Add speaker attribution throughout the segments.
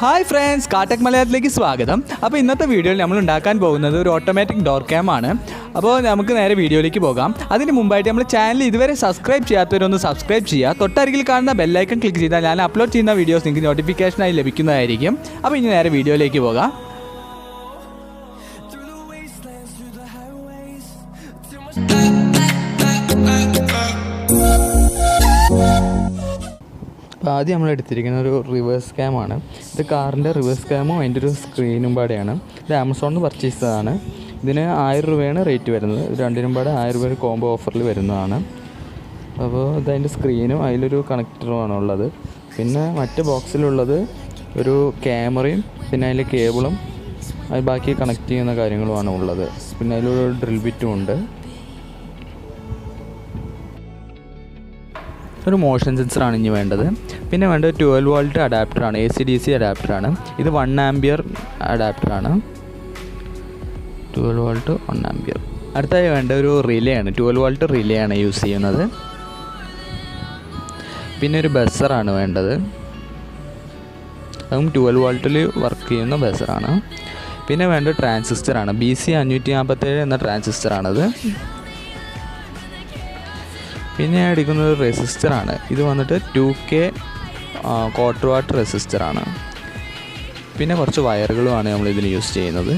Speaker 1: Hi friends, കാട്ടക് മലയാളത്തിലേക്ക് സ്വാഗതം. അപ്പോൾ ഇന്നത്തെ വീഡിയോയിൽ നമ്മൾ ഉണ്ടാക്കാൻ പോകുന്നത് ഒരു ഓട്ടോമാറ്റിക് ഡോർ ക്യാം ആണ്. അപ്പോൾ നമുക്ക് നേരെ വീഡിയോയിലേക്ക് പോകാം. അതിന് മുമ്പായിട്ട് നമ്മൾ ചാനൽ ഇതുവരെ സബ്സ്ക്രൈബ് ചെയ്യാത്തവരൊന്ന് സബ്സ്ക്രൈബ് ചെയ്യുക. തൊട്ടരികിൽ കാണുന്ന ബെല്ലൈക്കൺ ക്ലിക്ക് ചെയ്താൽ ഞാൻ അപ്ലോഡ് ചെയ്യുന്ന വീഡിയോസ് നിങ്ങൾക്ക് നോട്ടിഫിക്കേഷനായി ലഭിക്കുന്നതായിരിക്കും. അപ്പോൾ ഇനി നേരെ വീഡിയോയിലേക്ക് പോകാം. അപ്പോൾ ആദ്യം നമ്മൾ എടുത്തിരിക്കുന്ന ഒരു റിവേഴ്സ് ക്യാമാണ്. ഇത് കാറിൻ്റെ റിവേഴ്സ് ക്യാമും അതിൻ്റെ ഒരു സ്ക്രീനും പാടെയാണ്. ഇത് ആമസോണിൽ നിന്ന് പർച്ചേസ് ചെയ്തതാണ്. ഇതിന് 1000 രൂപയാണ് റേറ്റ് വരുന്നത്. രണ്ടിനും പാടെ 1000 രൂപ കോംബോ ഓഫറിൽ വരുന്നതാണ്. അപ്പോൾ ഇതതിൻ്റെ സ്ക്രീനും അതിലൊരു കണക്ടറുമാണ് ഉള്ളത്. പിന്നെ മറ്റ് ബോക്സിലുള്ളത് ഒരു ക്യാമറയും പിന്നെ അതിൽ കേബിളും അത് ബാക്കി കണക്ട് ചെയ്യുന്ന കാര്യങ്ങളുമാണ് ഉള്ളത്. പിന്നെ അതിലൊരു ഡ്രിൽ ബിറ്റും ഉണ്ട്. ഒരു മോഷൻ സെൻസറാണ് ഇനി വേണ്ടത്. പിന്നെ വേണ്ടത് 12 വോൾട്ട് അഡാപ്റ്ററാണ്, AC/DC അഡാപ്റ്ററാണ്. ഇത് 1 ആംപിയർ അഡാപ്റ്ററാണ്. 12 volt 1 ampere. അടുത്തായി വേണ്ട ഒരു റിലേ ആണ്. 12 വോൾട്ട് റിലേ ആണ് യൂസ് ചെയ്യുന്നത്. പിന്നെ ഒരു ബസറാണ് വേണ്ടത്. അതും 12 വോൾട്ടിൽ വർക്ക് ചെയ്യുന്ന ബസറാണ്. പിന്നെ വേണ്ടത് ട്രാൻസിസ്റ്ററാണ്. BC547 എന്ന ട്രാൻസിസ്റ്ററാണത്. പിന്നെ എടുക്കുന്നത് റെസിസ്റ്ററാണ്. ഇത് വന്നിട്ട് 2K ക്വാർട്ടർ വാട്ട് റെസിസ്റ്ററാണ്. പിന്നെ കുറച്ച് വയറുകളുമാണ് നമ്മൾ ഇതിന് യൂസ് ചെയ്യുന്നത്.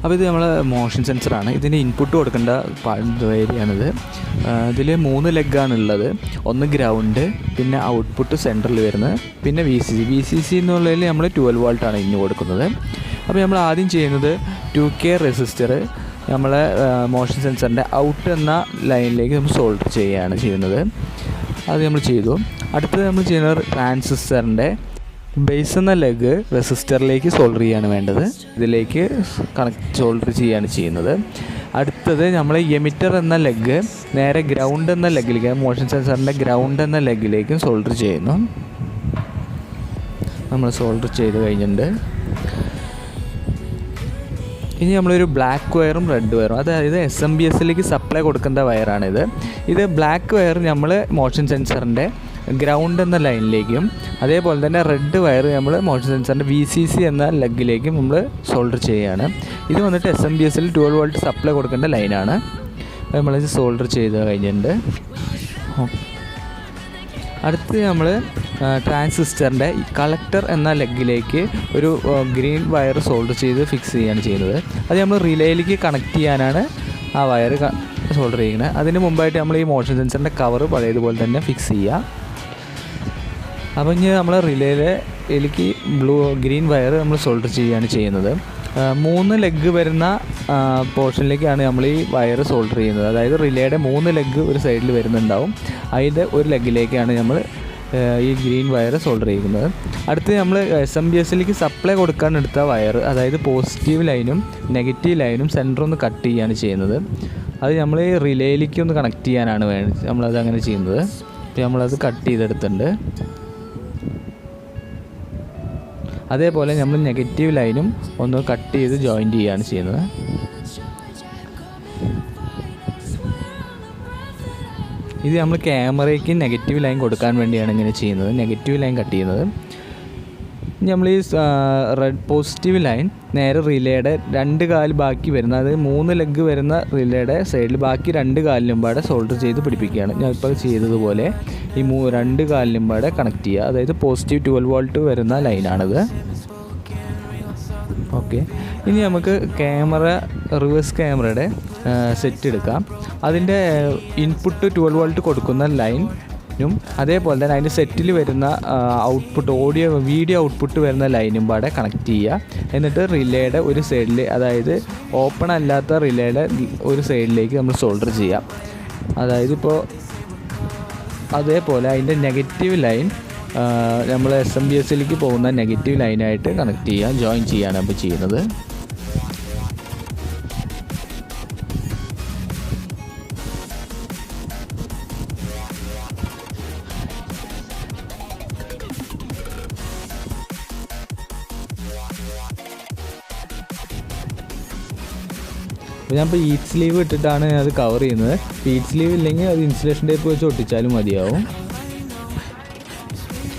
Speaker 1: അപ്പോൾ ഇത് നമ്മൾ മോഷൻ സെൻസറാണ്. ഇതിന് ഇൻപുട്ട് കൊടുക്കേണ്ട ഏരിയയാണിത്. ഇതിൽ 3 ലെഗാണുള്ളത്. ഒന്ന് ഗ്രൗണ്ട്, പിന്നെ ഔട്ട്പുട്ട് സെൻറ്ററിൽ വരുന്നത്, പിന്നെ VCC എന്നുള്ളതിൽ നമ്മൾ 12 വോൾട്ടാണ് ഇന്ന് കൊടുക്കുന്നത്. അപ്പോൾ നമ്മൾ ആദ്യം ചെയ്യുന്നത് 2K റെസിസ്റ്റർ നമ്മളെ മോഷൻ സെൻസറിൻ്റെ ഔട്ട് എന്ന ലൈനിലേക്ക് നമ്മൾ സോൾഡർ ചെയ്യുകയാണ് ചെയ്യുന്നത്. അത് നമ്മൾ ചെയ്തു. അടുത്തത് നമ്മൾ ചെയ്യുന്നത് ട്രാൻസിസ്റ്ററിൻ്റെ ബേസ് എന്ന ലെഗ് റെസിസ്റ്ററിലേക്ക് സോൾഡർ ചെയ്യാണ് വേണ്ടത്. ഇതിലേക്ക് സോൾഡർ ചെയ്യുകയാണ് ചെയ്യുന്നത്. അടുത്തത് നമ്മൾ എമിറ്റർ എന്ന ലെഗ് നേരെ ഗ്രൗണ്ട് എന്ന ലെഗിലേക്ക്, മോഷൻ സെൻസറിൻ്റെ ഗ്രൗണ്ട് എന്ന ലെഗിലേക്കും സോൾഡർ ചെയ്യുന്നു. നമ്മൾ സോൾഡർ ചെയ്ത് കഴിഞ്ഞിട്ടുണ്ട്. ഇനി നമ്മളൊരു ബ്ലാക്ക് വയറും റെഡ് വയറും, അതായത് SMBSലേക്ക് സപ്ലൈ കൊടുക്കേണ്ട വയറാണിത്. ഇത് ബ്ലാക്ക് വയർ നമ്മൾ മോഷൻ സെൻസറിൻ്റെ ഗ്രൗണ്ട് എന്ന ലൈനിലേക്കും, അതേപോലെ തന്നെ റെഡ് വയർ നമ്മൾ മോഷൻ സെൻസറിൻ്റെ VCC എന്ന ലെഗിലേക്കും നമ്മൾ സോൾഡർ ചെയ്യുകയാണ്. ഇത് വന്നിട്ട് SMBSൽ 12 വോൾട്ട് സപ്ലൈ കൊടുക്കേണ്ട ലൈനാണ്. നമ്മളിത് സോൾഡർ ചെയ്ത് കഴിഞ്ഞിട്ടുണ്ട്. അടുത്ത് നമ്മൾ ട്രാൻസിസ്റ്ററിൻ്റെ കളക്ടർ എന്ന ലെഗിലേക്ക് ഒരു ഗ്രീൻ വയർ സോൾഡർ ചെയ്ത് ഫിക്സ് ചെയ്യുകയാണ് ചെയ്യുന്നത്. അത് നമ്മൾ റിലേയിലേക്ക് കണക്ട് ചെയ്യാനാണ് ആ വയർ സോൾഡർ ചെയ്യുന്നത്. അതിന് മുമ്പായിട്ട് നമ്മൾ ഈ മോഷൻ സെൻസറിൻ്റെ കവർ പഴയതുപോലെ തന്നെ ഫിക്സ് ചെയ്യുക. അപ്പോൾ ഇനി നമ്മൾ റിലേയിലേക്ക് ഗ്രീൻ വയർ നമ്മൾ സോൾഡർ ചെയ്യുകയാണ് ചെയ്യുന്നത്. 3 ലെഗ് വരുന്ന പോർഷനിലേക്കാണ് നമ്മൾ ഈ വയർ സോൾഡർ ചെയ്യുന്നത്. അതായത് റിലേയുടെ 3 ലെഗ് ഒരു സൈഡിൽ വരുന്നുണ്ടാവും. അതിൻ്റെ ഒരു ലെഗിലേക്കാണ് നമ്മൾ ഈ ഗ്രീൻ വയർ സോൾഡർ ചെയ്യുന്നത്. അടുത്ത് നമ്മൾ SMBSലേക്ക് സപ്ലൈ കൊടുക്കാൻ എടുത്ത വയർ, അതായത് പോസിറ്റീവ് ലൈനും നെഗറ്റീവ് ലൈനും സെൻറ്റർ ഒന്ന് കട്ട് ചെയ്യുകയാണ് ചെയ്യുന്നത്. അത് നമ്മൾ ഈ റിലേയിലേക്ക് ഒന്ന് കണക്ട് ചെയ്യാനാണ് നമ്മളത് അങ്ങനെ ചെയ്യുന്നത്. അപ്പോൾ നമ്മളത് കട്ട് ചെയ്തെടുത്തിട്ടുണ്ട്. അതേപോലെ നമ്മൾ നെഗറ്റീവ് ലൈനും ഒന്ന് കട്ട് ചെയ്ത് ജോയിൻറ്റ് ചെയ്യുകയാണ് ചെയ്യുന്നത്. ഇത് നമ്മൾ ക്യാമറയ്ക്ക് നെഗറ്റീവ് ലൈൻ കൊടുക്കാൻ വേണ്ടിയാണ് ഇങ്ങനെ ചെയ്യുന്നത്, നെഗറ്റീവ് ലൈൻ കട്ട് ചെയ്യുന്നത്. ഇനി നമ്മൾ ഈ പോസിറ്റീവ് ലൈൻ നേരെ റിലേയുടെ 2 കാല് ബാക്കി വരുന്ന, അതായത് 3 ലെഗ് വരുന്ന റിലേയുടെ സൈഡിൽ ബാക്കി 2 കാലിനും പാടെ സോൾഡർ ചെയ്ത് പിടിപ്പിക്കുകയാണ്. ഞാൻ ഇപ്പോൾ ചെയ്തതുപോലെ ഈ 2 കാലിനും പാടെ കണക്ട് ചെയ്യുക. അതായത് പോസിറ്റീവ് 12 വോൾട്ട് വരുന്ന ലൈനാണിത്. ഓക്കെ, ഇനി നമുക്ക് റിവേഴ്സ് ക്യാമറയുടെ സെറ്റ് എടുക്കാം. അതിൻ്റെ ഇൻപുട്ട് 12 വോൾട്ട് കൊടുക്കുന്ന ലൈനും അതേപോലെ തന്നെ അതിൻ്റെ സെറ്റിൽ വരുന്ന ഔട്ട്പുട്ട് വീഡിയോ ഔട്ട്പുട്ട് വരുന്ന ലൈനും പാടെ കണക്ട് ചെയ്യുക. എന്നിട്ട് റിലേയുടെ ഒരു സൈഡിൽ, അതായത് ഓപ്പൺ അല്ലാത്ത റിലേയുടെ ഒരു സൈഡിലേക്ക് നമ്മൾ സോൾഡർ ചെയ്യാം. അതായത് ഇപ്പോൾ അതേപോലെ അതിൻ്റെ നെഗറ്റീവ് ലൈൻ നമ്മൾ SMBSലേക്ക് പോകുന്ന നെഗറ്റീവ് ലൈനായിട്ട് കണക്ട് ചെയ്യുക, ജോയിൻ ചെയ്യുകയാണ് അപ്പോൾ ചെയ്യുന്നത്. അപ്പോൾ ഞാനിപ്പോൾ ഈറ്റ് സ്ലീവ് ഇട്ടിട്ടാണ് അത് കവർ ചെയ്യുന്നത്. ഈറ്റ് സ്ലീവ് ഇല്ലെങ്കിൽ അത് ഇൻസുലേഷൻ ടേപ്പ് വെച്ച് ഒട്ടിച്ചാലും മതിയാവും.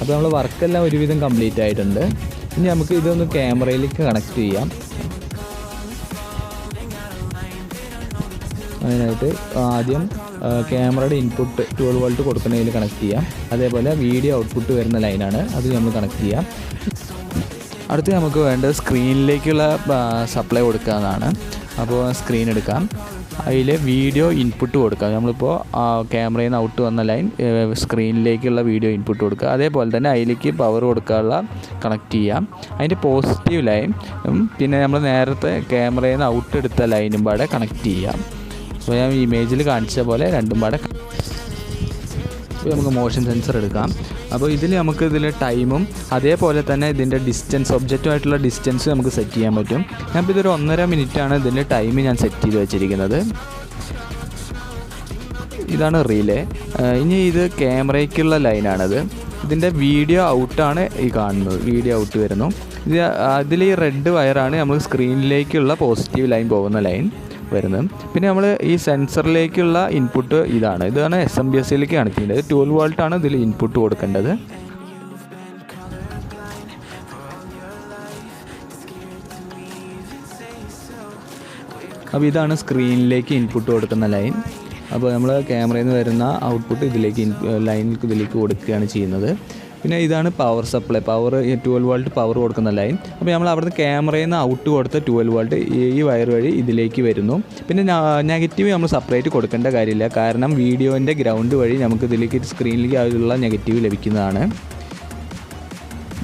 Speaker 1: അപ്പോൾ നമ്മൾ വർക്കെല്ലാം ഒരുവിധം കംപ്ലീറ്റ് ആയിട്ടുണ്ട്. ഇനി നമുക്ക് ഇതൊന്ന് ക്യാമറയിലേക്ക് കണക്ട് ചെയ്യാം. അതിനായിട്ട് ആദ്യം ക്യാമറയുടെ ഇൻപുട്ട് 12 വോൾട്ട് കൊടുക്കുന്നതിൽ കണക്ട് ചെയ്യാം. അതേപോലെ വീഡിയോ ഔട്ട്പുട്ട് വരുന്ന ലൈനാണ്, അത് നമ്മൾ കണക്ട് ചെയ്യാം. അടുത്ത് നമുക്ക് വേണ്ടത് സ്ക്രീനിലേക്കുള്ള സപ്ലൈ കൊടുക്കാമെന്നാണ്. അപ്പോൾ സ്ക്രീൻ എടുക്കാം, അതിൽ വീഡിയോ ഇൻപുട്ട് കൊടുക്കാം. നമ്മളിപ്പോൾ ക്യാമറയിൽ നിന്ന് ഔട്ട് വന്ന ലൈൻ സ്ക്രീനിലേക്കുള്ള വീഡിയോ ഇൻപുട്ട് കൊടുക്കുക. അതേപോലെ തന്നെ അതിലേക്ക് പവർ കൊടുക്കാനുള്ള കണക്ട് ചെയ്യാം. അതിൻ്റെ പോസിറ്റീവ് ലൈൻ പിന്നെ നമ്മൾ നേരത്തെ ക്യാമറയിൽ നിന്ന് ഔട്ട് എടുത്ത ലൈനും പാടെ കണക്ട് ചെയ്യാം. അപ്പോൾ ഞാൻ ഇമേജിൽ കാണിച്ച പോലെ രണ്ടും പാടെ. അപ്പോൾ നമുക്ക് മോഷൻ സെൻസർ എടുക്കാം. അപ്പോൾ നമുക്ക് ഇതിൽ ടൈമും അതേപോലെ തന്നെ ഇതിൻ്റെ ഡിസ്റ്റൻസ്, ഒബ്ജക്റ്റുമായിട്ടുള്ള ഡിസ്റ്റൻസ് നമുക്ക് സെറ്റ് ചെയ്യാൻ പറ്റും. ഞാനിപ്പോൾ ഇതൊരു 1.5 മിനിറ്റാണ് ഇതിൻ്റെ ടൈം ഞാൻ സെറ്റ് ചെയ്ത് വെച്ചിരിക്കുന്നത്. ഇതാണ് റിലേ. ഇനി ഇത് ക്യാമറയ്ക്കുള്ള ലൈനാണത്. ഇതിൻ്റെ വീഡിയോ ഔട്ടാണ് ഈ കാണുന്നത്, വീഡിയോ ഔട്ട് വരുന്നു. അതിൽ ഈ റെഡ് വയറാണ് നമ്മൾ സ്ക്രീനിലേക്കുള്ള പോസിറ്റീവ് ലൈൻ പോകുന്ന ലൈൻ വരുന്നത്. പിന്നെ നമ്മൾ ഈ സെൻസറിലേക്കുള്ള ഇൻപുട്ട് ഇതാണ് SMBSയിലേക്ക് കണക്ട് ചെയ്യേണ്ടത്. 12 വോൾട്ടാണ് ഇതിൽ ഇൻപുട്ട് കൊടുക്കേണ്ടത്. അപ്പോൾ ഇതാണ് സ്ക്രീനിലേക്ക് ഇൻപുട്ട് കൊടുക്കുന്ന ലൈൻ. അപ്പോൾ നമ്മൾ ക്യാമറയിൽ നിന്ന് വരുന്ന ഔട്ട്പുട്ട് ഇതിലേക്ക് കൊടുക്കുകയാണ് ചെയ്യുന്നത്. പിന്നെ ഇതാണ് പവർ സപ്ലൈ, 12 വോൾട്ട് പവർ കൊടുക്കുന്ന ലൈൻ. അപ്പോൾ നമ്മൾ അവിടുന്ന് ക്യാമറയിൽ നിന്ന് ഔട്ട് കൊടുത്ത 12 വോൾട്ട് ഈ വയർ വഴി ഇതിലേക്ക് വരുന്നു. പിന്നെ നെഗറ്റീവ് നമ്മൾ സെപ്പറേറ്റ് കൊടുക്കേണ്ട കാര്യമില്ല, കാരണം വീഡിയോൻ്റെ ഗ്രൗണ്ട് വഴി നമുക്ക് ഇതിലേക്ക് സ്ക്രീനിലേക്ക് ആയുള്ള നെഗറ്റീവ് ലഭിക്കുന്നതാണ്.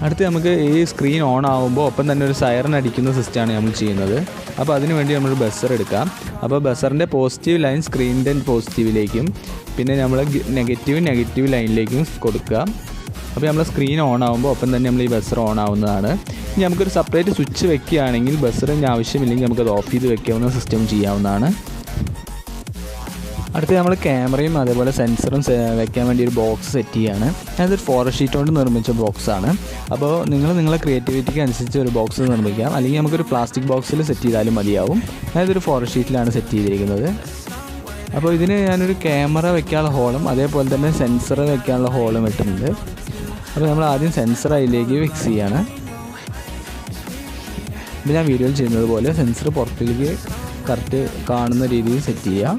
Speaker 1: അടുത്ത് നമുക്ക് ഈ സ്ക്രീൻ ഓൺ ആകുമ്പോൾ ഒപ്പം തന്നെ ഒരു സൈറൺ അടിക്കുന്ന സിസ്റ്റമാണ് നമ്മൾ ചെയ്യുന്നത്. അപ്പോൾ അതിന് വേണ്ടി നമ്മളൊരു ബസർ എടുക്കാം. അപ്പോൾ ബസറിൻ്റെ പോസിറ്റീവ് ലൈൻ സ്ക്രീനിൻ്റെ പോസിറ്റീവിലേക്കും പിന്നെ നമ്മൾ നെഗറ്റീവ് ലൈനിലേക്കും കൊടുക്കുക. അപ്പോൾ നമ്മൾ സ്ക്രീൻ ഓൺ ആകുമ്പോൾ ഒപ്പം തന്നെ നമ്മൾ ഈ ബസർ ഓൺ ആവുന്നതാണ്. ഇനി നമുക്കൊരു സെപ്പറേറ്റ് സ്വിച്ച് വെക്കുകയാണെങ്കിൽ ബസറിന് ആവശ്യമില്ലെങ്കിൽ നമുക്കത് ഓഫ് ചെയ്ത് വെക്കാവുന്ന സിസ്റ്റം ചെയ്യാവുന്നതാണ്. അടുത്ത് നമ്മൾ ക്യാമറയും അതേപോലെ സെൻസറും വെക്കാൻ വേണ്ടി ഒരു ബോക്സ് സെറ്റ് ചെയ്യുകയാണ്. അതൊരു ഫോറസ്റ്റ് ഷീറ്റ് കൊണ്ട് നിർമ്മിച്ച ബോക്സാണ്. അപ്പോൾ നിങ്ങളെ ക്രിയേറ്റിവിറ്റിക്ക് അനുസരിച്ച് ഒരു ബോക്സ് നിർമ്മിക്കാം, അല്ലെങ്കിൽ നമുക്കൊരു പ്ലാസ്റ്റിക് ബോക്സിൽ സെറ്റ് ചെയ്താലും മതിയാവും. അതൊരു ഫോറസ്റ്റ് ഷീറ്റിലാണ് സെറ്റ് ചെയ്തിരിക്കുന്നത്. അപ്പോൾ ഇതിന് ഞാനൊരു ക്യാമറ വെക്കാനുള്ള ഹോളും അതേപോലെ തന്നെ സെൻസർ വെക്കാനുള്ള ഹോളും ഇട്ടിട്ടുണ്ട്. അപ്പോൾ നമ്മൾ ആദ്യം സെൻസർ അതിലേക്ക് ഫിക്സ് ചെയ്യാണ്. ഇത് ഞാൻ വീഡിയോയിൽ ചെയ്യുന്നത് പോലെ സെൻസർ പുറത്തേക്ക് കറക്റ്റ് കാണുന്ന രീതിയിൽ സെറ്റ് ചെയ്യാം.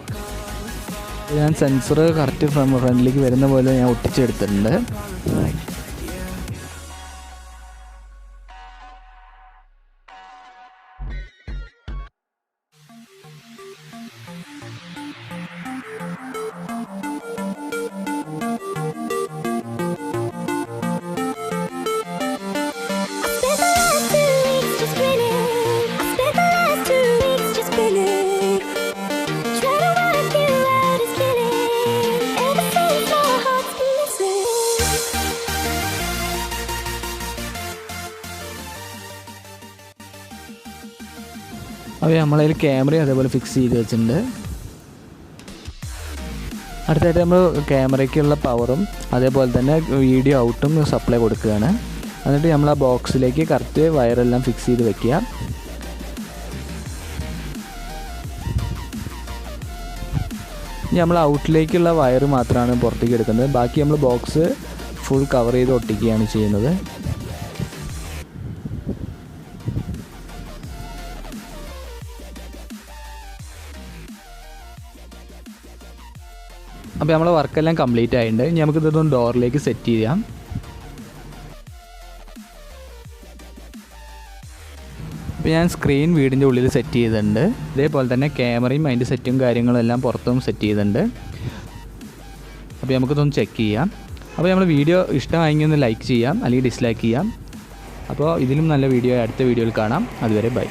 Speaker 1: ഞാൻ സെൻസർ കറക്റ്റ് ഫ്രണ്ടിലേക്ക് വരുന്ന പോലെ ഞാൻ ഒട്ടിച്ചെടുത്തിട്ടുണ്ട്. അപ്പോൾ നമ്മളതിൽ ക്യാമറയും അതേപോലെ ഫിക്സ് ചെയ്ത് വെച്ചിട്ടുണ്ട്. അടുത്തായിട്ട് നമ്മൾ ക്യാമറയ്ക്കുള്ള പവറും അതേപോലെ തന്നെ വീഡിയോ ഔട്ടും സപ്ലൈ കൊടുക്കുകയാണ്. എന്നിട്ട് നമ്മൾ ആ ബോക്സിലേക്ക് കറക്റ്റ് വയറെല്ലാം ഫിക്സ് ചെയ്ത് വെക്കുക. ഇനി നമ്മൾ ഔട്ടിലേക്കുള്ള വയർ മാത്രമാണ് പുറത്തേക്ക് എടുക്കുന്നത്. ബാക്കി നമ്മൾ ബോക്സ് ഫുൾ കവർ ചെയ്ത് ഒട്ടിക്കുകയാണ് ചെയ്യുന്നത്. അപ്പോൾ നമ്മളെ വർക്കെല്ലാം കംപ്ലീറ്റ് ആയിട്ടുണ്ട്. ഇനി നമുക്കിതൊന്ന് ഡോറിലേക്ക് സെറ്റ് ചെയ്യാം. അപ്പോൾ ഞാൻ സ്ക്രീൻ വീടിൻ്റെ ഉള്ളിൽ സെറ്റ് ചെയ്തിട്ടുണ്ട്. ഇതേപോലെ തന്നെ ക്യാമറയും അതിൻ്റെ സെറ്റും കാര്യങ്ങളും എല്ലാം പുറത്തും സെറ്റ് ചെയ്തിട്ടുണ്ട്. അപ്പോൾ നമുക്കിതൊന്ന് ചെക്ക് ചെയ്യാം. അപ്പോൾ നമ്മൾ വീഡിയോ ഇഷ്ടമായെങ്കിൽ ഒന്ന് ലൈക്ക് ചെയ്യാം, അല്ലെങ്കിൽ ഡിസ്ലൈക്ക് ചെയ്യാം. അപ്പോൾ ഇതിലും നല്ല വീഡിയോ അടുത്ത വീഡിയോയിൽ കാണാം. അതുവരെ ബൈ.